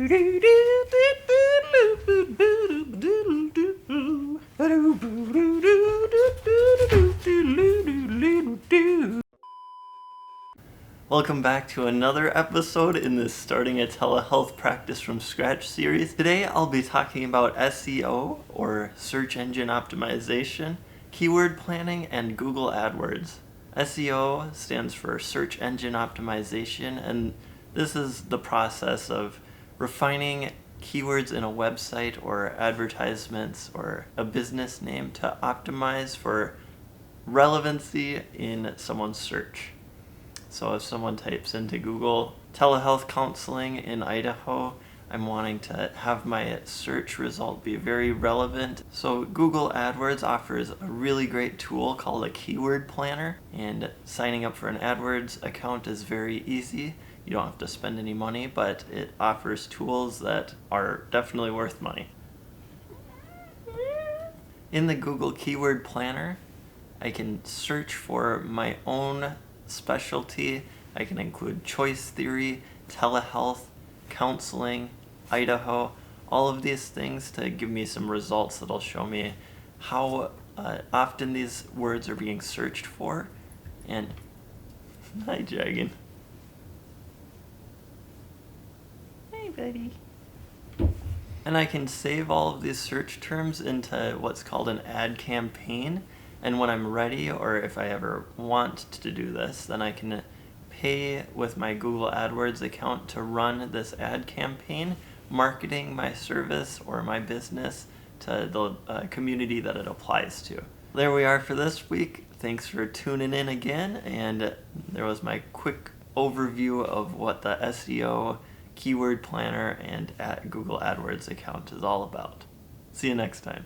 Welcome back to another episode in this Starting a Telehealth Practice from Scratch series. Today I'll be talking about SEO, or search engine optimization, keyword planning, and Google Adwords. SEO stands for search engine optimization, and this is the process of refining keywords in a website or advertisements or a business name to optimize for relevancy in someone's search. So if someone types into Google telehealth counseling in Idaho, I'm wanting to have my search result be very relevant. So Google AdWords offers a really great tool called a keyword planner, and signing up for an AdWords account is very easy. You don't have to spend any money, but it offers tools that are definitely worth money. In the Google Keyword Planner, I can search for my own specialty. I can include choice theory, telehealth, counseling, Idaho, all of these things to give me some results that'll show me how often these words are being searched for. And hi, Jagan. Hey, buddy. And I can save all of these search terms into what's called an ad campaign. And when I'm ready, or if I ever want to do this, then I can pay with my Google AdWords account to run this ad campaign, marketing my service or my business to the community that it applies to. There we are for this week. Thanks for tuning in again, and there was my quick overview of what the SEO, Keyword Planner, and Google AdWords account is all about. See you next time.